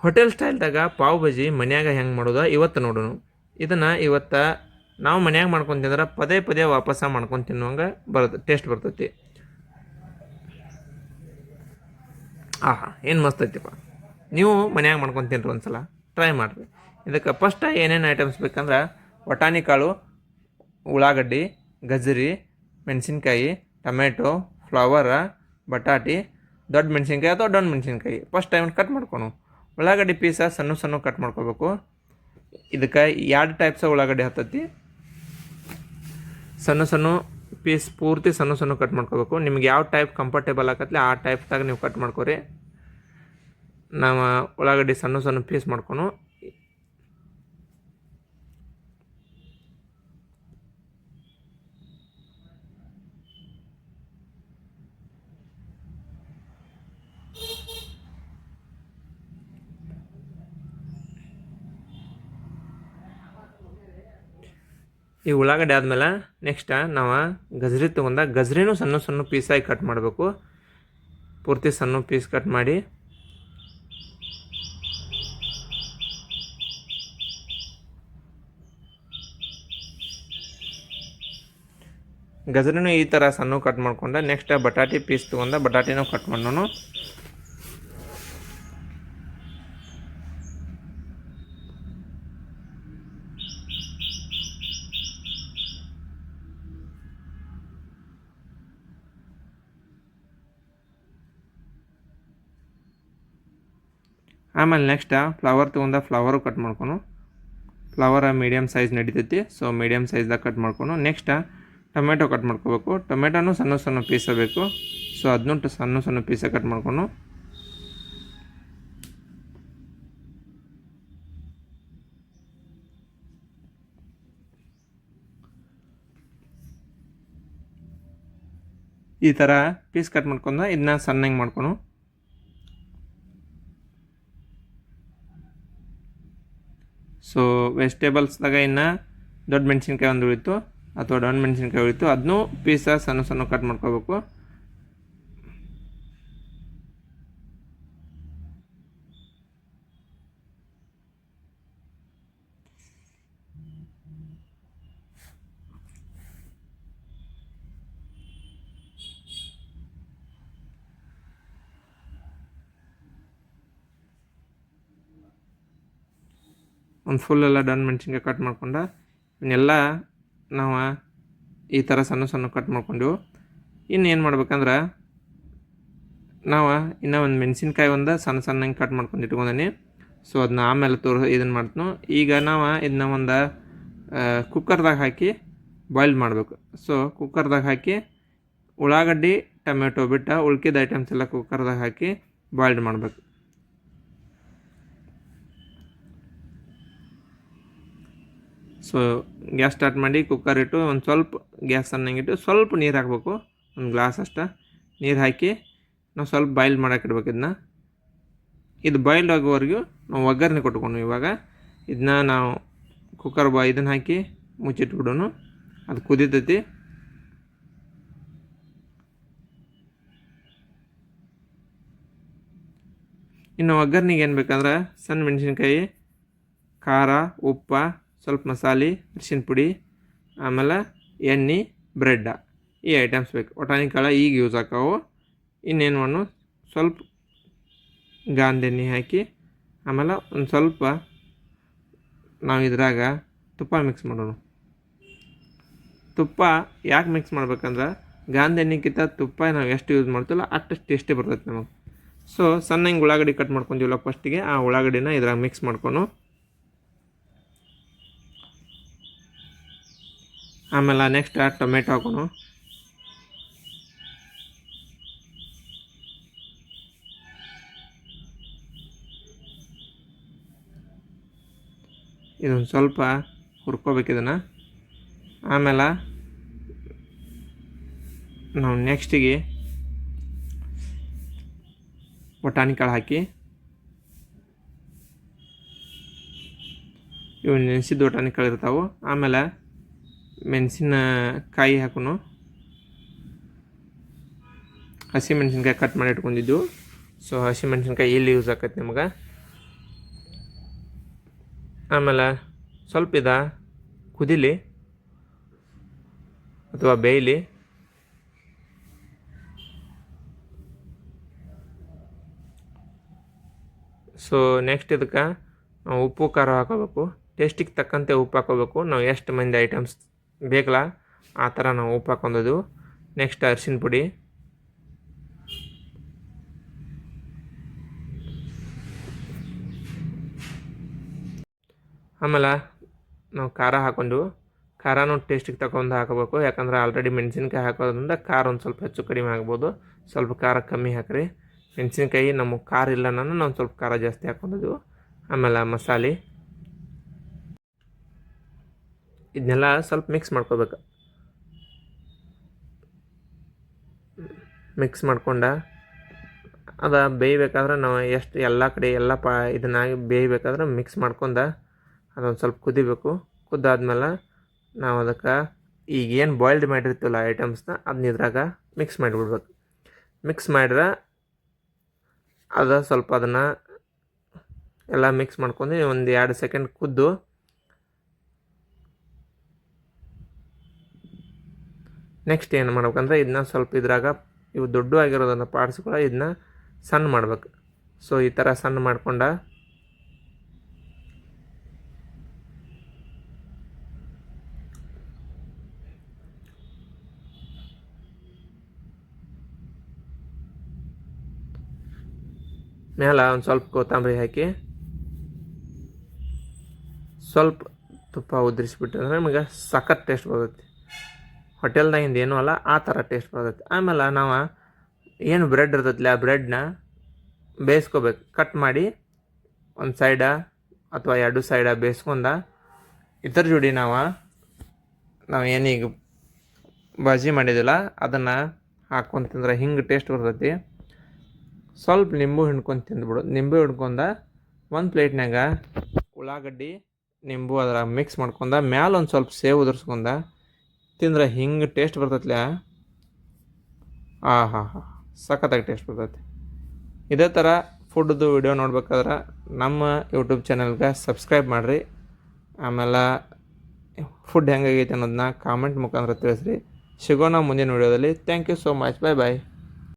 Hotel ಸ್ಟೈಲ್ದಾಗ pav bhaji ಮನ್ಯಾಗ ಹೆಂಗೆ ಮಾಡೋದು ಇವತ್ತು ನೋಡೋಣ. ಇದನ್ನು ಇವತ್ತು ನಾವು ಮನ್ಯಾಗ ಮಾಡ್ಕೊತಿಂದ್ರೆ ಪದೇ ಪದೇ ವಾಪಸ್ಸ ಮಾಡ್ಕೊಂಡು ತಿನ್ನುವಂಗೆ ಟೇಸ್ಟ್ ಬರ್ತೈತಿ. ಆಹಾ, ಏನು ಮಸ್ತ್ ಐತಿಪ್ಪ. ನೀವು ಮನ್ಯಾಗ ಮಾಡ್ಕೊಂಡು ತಿನ್ರಿ, ಒಂದು ಸಲ ಟ್ರೈ ಮಾಡಿರಿ. ಇದಕ್ಕೆ ಫಸ್ಟ್ ಏನೇನು ಐಟಮ್ಸ್ ಬೇಕಂದ್ರೆ ವಟಾಣಿ ಕಾಳು, ಉಳ್ಳಾಗಡ್ಡಿ, ಗಜರಿ, ಮೆಣಸಿನ್ಕಾಯಿ, ಟೊಮೆಟೊ, ಫ್ಲವರ, ಬಟಾಟಿ, ದೊಡ್ಡ ಮೆಣಸಿನ್ಕಾಯಿ ಅಥವಾ ದೊಡ್ಡ ಮೆಣಸಿನ್ಕಾಯಿ ಫಸ್ಟ್ ಟೈಮ್ ಕಟ್ ಮಾಡ್ಕೊನು. ಉಳ್ಳಾಗಡ್ಡಿ ಪೀಸ ಸಣ್ಣ ಸಣ್ಣ ಕಟ್ ಮಾಡ್ಕೋಬೇಕು. ಇದಕ್ಕೆ 2 ಟೈಪ್ಸ್ ಉಳ್ಳಾಗಡ್ಡಿ ಹತ್ತೈತಿ. ಸಣ್ಣ ಸಣ್ಣ ಪೀಸ್ ಪೂರ್ತಿ ಸಣ್ಣ ಸಣ್ಣ ಕಟ್ ಮಾಡ್ಕೋಬೇಕು. ನಿಮ್ಗೆ ಯಾವ ಟೈಪ್ ಕಂಫರ್ಟೇಬಲ್ ಆಗತ್ತಲ್ಲ ಆ ಟೈಪ್ದಾಗ ನೀವು ಕಟ್ ಮಾಡ್ಕೊರಿ. ನಾವು ಉಳ್ಳಾಗಡ್ಡಿ ಸಣ್ಣ ಸಣ್ಣ ಪೀಸ್ ಮಾಡ್ಕೊನು. ಈ ಉಳ್ಳಾಗಡ್ಡೆ ಆದಮೇಲೆ ನೆಕ್ಸ್ಟ್ ನಾವು ಗಜ್ರಿ ತೊಗೊಂಡ ಗಜ್ರಿನೂ ಸಣ್ಣ ಸಣ್ಣ ಪೀಸಾಗಿ ಕಟ್ ಮಾಡಬೇಕು. ಪೂರ್ತಿ ಸಣ್ಣ ಪೀಸ್ ಕಟ್ ಮಾಡಿ ಗಜ್ರಿನೂ ಈ ಥರ ಸಣ್ಣ ಕಟ್ ಮಾಡ್ಕೊಂಡೆ. ನೆಕ್ಸ್ಟ್ ಬಟಾಟಿ ಪೀಸ್ ತೊಗೊಂಡ ಬಟಾಟಿನೂ ಕಟ್ ಮಾಡೋನು. ಆಮೇಲೆ ನೆಕ್ಸ್ಟ್ ಫ್ಲವರ್ ತೊಗೊಂಡ ಫ್ಲವರು ಕಟ್ ಮಾಡ್ಕೊನು. ಫ್ಲವರ ಮೀಡಿಯಮ್ ಸೈಜ್ ನಡಿತೈತಿ, ಸೊ ಮೀಡಿಯಮ್ ಸೈಜ್ದಾಗ ಕಟ್ ಮಾಡ್ಕೊನು. ನೆಕ್ಸ್ಟ್ ಟೊಮೆಟೊ ಕಟ್ ಮಾಡ್ಕೋಬೇಕು. ಟೊಮೆಟೊನೂ ಸಣ್ಣ ಸಣ್ಣ ಪೀಸ ಬೇಕು, ಸೊ ಅದನ್ನೂ ಸಣ್ಣ ಸಣ್ಣ ಪೀಸ ಕಟ್ ಮಾಡ್ಕೊನು. ಈ ಥರ ಪೀಸ್ ಕಟ್ ಮಾಡ್ಕೊಂಡ ಇದನ್ನ ಸಣ್ಣಗೆ ಮಾಡ್ಕೊನು. ಸೊ ವೆಜಿಟೇಬಲ್ಸ್ದಾಗ ಇನ್ನು ದೊಡ್ಡ ಮೆಣಸಿನ್ಕಾಯಿ ಒಂದು ಉಳಿತು ಅಥವಾ ದೊಡ್ಡ ಮೆಣಸಿನ್ಕಾಯಿ ಉಳಿತು, ಅದನ್ನೂ ಪೀಸ ಸಣ್ಣ ಸಣ್ಣ ಕಟ್ ಮಾಡ್ಕೋಬೇಕು. ಒಂದು ಫುಲ್ ಎಲ್ಲ ಡನ್ ಮೆಣಸಿನ್ಕಾಯಿ ಕಟ್ ಮಾಡ್ಕೊಂಡ ಇವನ್ನೆಲ್ಲ ನಾವು ಈ ಥರ ಸಣ್ಣ ಸಣ್ಣ ಕಟ್ ಮಾಡ್ಕೊಂಡೆವು. ಇನ್ನು ಏನು ಮಾಡ್ಬೇಕಂದ್ರೆ ನಾವು ಇನ್ನೂ ಒಂದು ಮೆಣಸಿನ್ಕಾಯಿ ಒಂದು ಸಣ್ಣ ಸಣ್ಣಗೆ ಕಟ್ ಮಾಡ್ಕೊಂಡು ಇಟ್ಕೊಂಡೀನಿ. ಸೊ ಅದನ್ನ ಆಮೇಲೆ ಇದನ್ನು ಮಾಡ್ತೀನಿ. ಈಗ ನಾವು ಇದನ್ನ ಒಂದು ಕುಕ್ಕರ್ದಾಗ ಹಾಕಿ ಬಾಯ್ಲ್ ಮಾಡಬೇಕು. ಸೊ ಕುಕ್ಕರ್ದಾಗ ಹಾಕಿ ಉಳ್ಳಾಗಡ್ಡಿ ಟೊಮೆಟೊ ಬಿಟ್ಟು ಉಳ್ಕಿದ ಐಟಮ್ಸ್ ಎಲ್ಲ ಕುಕ್ಕರ್ದಾಗ ಹಾಕಿ ಬಾಯ್ಲ್ಡ್ ಮಾಡಬೇಕು. ಸೊ ಗ್ಯಾಸ್ ಸ್ಟಾರ್ಟ್ ಮಾಡಿ ಕುಕ್ಕರ್ ಇಟ್ಟು ಒಂದು ಸ್ವಲ್ಪ ಗ್ಯಾಸ್ ಸಣ್ಣಗಿಟ್ಟು ಸ್ವಲ್ಪ ನೀರು ಹಾಕಬೇಕು. ಒಂದು ಗ್ಲಾಸ್ ಅಷ್ಟು ನೀರು ಹಾಕಿ ನಾವು ಸ್ವಲ್ಪ ಬಾಯ್ಲ್ ಮಾಡೋಕೆ ಇಡ್ಬೇಕು. ಇದು ಬಾಯ್ಲ್ ಆಗೋವರೆಗೂ ನಾವು ಒಗ್ಗರಣೆ ಕೊಟ್ಕೊಂಡು ಇವಾಗ ಇದನ್ನ ನಾವು ಕುಕ್ಕರ್ ಇದನ್ನು ಹಾಕಿ ಮುಚ್ಚಿಟ್ಬಿಡೋನು. ಅದು ಕುದೀತೈತಿ. ಇನ್ನು ಒಗ್ಗರಣೆಗೆ ಏನು ಬೇಕಂದ್ರೆ ಸಣ್ಣ ಮೆಣಸಿನ್ಕಾಯಿ, ಖಾರ, ಉಪ್ಪು, ಸ್ವಲ್ಪ ಮಸಾಲೆ, ಅರಿಶಿನ ಪುಡಿ, ಆಮೇಲೆ ಎಣ್ಣೆ, ಬ್ರೆಡ್ಡ, ಈ ಐಟಮ್ಸ್ ಬೇಕು. ವಟಾಣಿ ಕಾಳು ಈಗ ಯೂಸ್ ಆಕಾವು. ಇನ್ನೇನು ಮಾಡು, ಸ್ವಲ್ಪ ಗಾಂಧಿ ಎಣ್ಣೆ ಹಾಕಿ ಆಮೇಲೆ ಒಂದು ಸ್ವಲ್ಪ ನಾವು ಇದ್ರಾಗ ತುಪ್ಪ ಮಿಕ್ಸ್ ಮಾಡೋಣ. ತುಪ್ಪ ಯಾಕೆ ಮಿಕ್ಸ್ ಮಾಡ್ಬೇಕಂದ್ರೆ ಗಾಂಧಿ ಎಣ್ಣೆಗಿಂತ ತುಪ್ಪ ನಾವು ಎಷ್ಟು ಯೂಸ್ ಮಾಡ್ತೀವಲ್ಲ ಅಷ್ಟು ಟೇಸ್ಟಿ ಬರ್ತೈತೆ ನಮಗೆ. ಸೊ ಸಣ್ಣ ಹಿಂಗೆ ಉಳ್ಳಾಗಡ್ಡಿ ಕಟ್ ಮಾಡ್ಕೊಂತೀವಲ್ಲ ಫಸ್ಟಿಗೆ, ಆ ಉಳ್ಳಾಗಡ್ಡಿನ ಇದ್ರಾಗ ಮಿಕ್ಸ್ ಮಾಡ್ಕೊಂಡು ಆಮೇಲೆ ನೆಕ್ಸ್ಟ್ ಟೊಮೆಟೊ ಹಾಕೋಣ. ಇದೊಂದು ಸ್ವಲ್ಪ ಹುರ್ಕೋಬೇಕು ಇದನ್ನು. ಆಮೇಲೆ ನಾವು ನೆಕ್ಸ್ಟಿಗೆ ವಟಾಣಿ ಕಾಳು ಹಾಕಿ ಇವು ನೆನೆಸಿದ ವಟಾಣಿ ಕಾಳು ಇರ್ತಾವೆ. ಆಮೇಲೆ ಮೆಣಸಿನಕಾಯಿ ಹಾಕೋನು. ಹಸಿ ಮೆಣಸಿನ್ಕಾಯಿ ಕಟ್ ಮಾಡಿ ಇಟ್ಕೊಂಡಿದ್ದು. ಸೊ ಹಸಿ ಮೆಣಸಿನ್ಕಾಯಿ ಇಲ್ಲಿ ಯೂಸ್ ಆಕೈತೆ ನಿಮ್ಗೆ. ಆಮೇಲೆ ಸ್ವಲ್ಪ ಕುದಿಲಿ ಅಥವಾ ಬೇಯಲಿ. ಸೊ ನೆಕ್ಸ್ಟ್ ಇದಕ್ಕೆ ನಾವು ಉಪ್ಪು ಖಾರ ಹಾಕೋಬೇಕು. ಟೇಸ್ಟಿಗೆ ತಕ್ಕಂತೆ ಉಪ್ಪು ಹಾಕೋಬೇಕು. ನಾವು ಎಷ್ಟು ಮಂದಿ ಐಟಮ್ಸ್ ಬೇಕಲ್ಲ ಆ ಥರ ನಾವು ಉಪ್ಪು ಹಾಕೊಂಡದು. ನೆಕ್ಸ್ಟ್ ಅರಿಶಿನ ಪುಡಿ, ಆಮೇಲೆ ನಾವು ಖಾರ ಹಾಕೊಂಡು ಖಾರನೂ ಟೇಸ್ಟಿಗೆ ತಗೊಂಡು ಹಾಕೋಬೇಕು. ಯಾಕಂದ್ರೆ ಆಲ್ರೆಡಿ ಮೆಣಸಿನ್ಕಾಯಿ ಹಾಕೋದ್ರಿಂದ ಖಾರ ಒಂದು ಸ್ವಲ್ಪ ಹೆಚ್ಚು ಕಡಿಮೆ ಆಗ್ಬೋದು. ಸ್ವಲ್ಪ ಖಾರ ಕಮ್ಮಿ ಹಾಕಿರಿ. ಮೆಣಸಿನ್ಕಾಯಿ ನಮಗೆ ಖಾರ ಇಲ್ಲ ನಾವು ಸ್ವಲ್ಪ ಖಾರ ಜಾಸ್ತಿ ಹಾಕೊಂಡಿದ್ದೆವು. ಆಮೇಲೆ ಮಸಾಲೆ ಇದನ್ನೆಲ್ಲ ಸ್ವಲ್ಪ ಮಿಕ್ಸ್ ಮಾಡ್ಕೋಬೇಕು. ಮಿಕ್ಸ್ ಮಾಡ್ಕೊಂಡು ಅದು ಬೇಯಬೇಕಾದ್ರೆ ನಾವು ಎಷ್ಟು ಎಲ್ಲ ಕಡೆ ಎಲ್ಲ ಇದನ್ನಾಗಿ ಬೇಯಬೇಕಾದ್ರೆ ಮಿಕ್ಸ್ ಮಾಡ್ಕೊಂಡು ಅದೊಂದು ಸ್ವಲ್ಪ ಕುದಿಬೇಕು. ಕುದ್ದಾದ್ಮೇಲೆ ನಾವು ಅದಕ್ಕೆ ಈಗೇನು ಬಾಯ್ಲ್ಡ್ ಮಾಡಿರ್ತೀವಲ್ಲ ಐಟಮ್ಸ್ನ ಅದನ್ನ ಇದ್ರಾಗ ಮಿಕ್ಸ್ ಮಾಡಿಬಿಡ್ಬೇಕು. ಮಿಕ್ಸ್ ಮಾಡಿದ್ರೆ ಅದು ಸ್ವಲ್ಪ ಅದನ್ನು ಎಲ್ಲ ಮಿಕ್ಸ್ ಮಾಡ್ಕೊಂಡು ಒಂದು 2 ಸೆಕೆಂಡ್ ಕುದ್ದು ನೆಕ್ಸ್ಟ್ ಏನು ಮಾಡ್ಬೇಕಂದ್ರೆ ಇದನ್ನ ಸ್ವಲ್ಪ ಇದ್ರಾಗ ಇವು ದೊಡ್ಡ ಆಗಿರೋದನ್ನು ಪಾರ್ಟ್ಸ್ಗಳು ಇದನ್ನ ಸಣ್ಣ ಮಾಡ್ಬೇಕು. ಸೊ ಈ ಥರ ಸಣ್ಣ ಮಾಡ್ಕೊಂಡು ಮೇಲೆ ಒಂದು ಸ್ವಲ್ಪ ಕೊತ್ತಂಬರಿ ಹಾಕಿ ಸ್ವಲ್ಪ ತುಪ್ಪ ಉದ್ರಿಸ್ಬಿಟ್ಟಂದ್ರೆ ನಮಗೆ ಸಖತ್ ಟೇಸ್ಟ್ ಬರ್ತೈತಿ. ಹೋಟೆಲ್ದಾಗಿಂದ ಏನೂ ಅಲ್ಲ ಆ ಥರ ಟೇಸ್ಟ್ ಬರ್ತೈತಿ. ಆಮೇಲೆ ನಾವು ಏನು ಬ್ರೆಡ್ ಇರ್ತೈತಿಲ್ಲ ಆ ಬ್ರೆಡ್ನ ಬೇಯಿಸ್ಕೋಬೇಕು. ಕಟ್ ಮಾಡಿ ಒಂದು ಸೈಡ ಅಥವಾ 2 ಸೈಡ ಬೇಯಿಸ್ಕೊಂಡು ಇದ್ರ ಜೋಡಿ ನಾವು ಏನೀಗ ಬಾಜಿ ಮಾಡಿದಿಲ್ಲ ಅದನ್ನು ಹಾಕ್ಕೊಂಡು ತಿಂದ್ರೆ ಹಿಂಗೆ ಟೇಸ್ಟ್ ಬರ್ತೈತಿ. ಸ್ವಲ್ಪ ನಿಂಬು ಹಿಂಡ್ಕೊಂಡು ತಿಂದ್ಬಿಡು. ನಿಂಬು ಹಿಂಡ್ಕೊಂಡು ಒಂದು ಪ್ಲೇಟ್ನಾಗ ಉಳ್ಳಾಗಡ್ಡಿ ನಿಂಬು ಅದರ ಮಿಕ್ಸ್ ಮಾಡ್ಕೊಂಡು ಮ್ಯಾಲೆ ಒಂದು ಸ್ವಲ್ಪ ಸೇವು ಉದುರ್ಸ್ಕೊಂಡು ತಿಂದ್ರೆ ಹಿಂಗೆ ಟೇಸ್ಟ್ ಬರ್ತೈತಿಲ್ಲ. ಸಖತ್ತಾಗಿ ಟೇಸ್ಟ್ ಬರ್ತೈತಿ. ಇದೇ ಥರ ಫುಡ್ದು ವಿಡಿಯೋ ನೋಡ್ಬೇಕಾದ್ರೆ ನಮ್ಮ ಯೂಟ್ಯೂಬ್ ಚಾನಲ್ಗೆ ಸಬ್ಸ್ಕ್ರೈಬ್ ಮಾಡಿರಿ. ಆಮೇಲೆ ಫುಡ್ ಹೆಂಗಾಗೈತೆ ಅನ್ನೋದನ್ನ ಕಾಮೆಂಟ್ ಮುಖಾಂತರ ತಿಳಿಸ್ರಿ. ಸಿಗೋಣ ಮುಂದಿನ ವಿಡಿಯೋದಲ್ಲಿ. Thank you so much. Bye bye.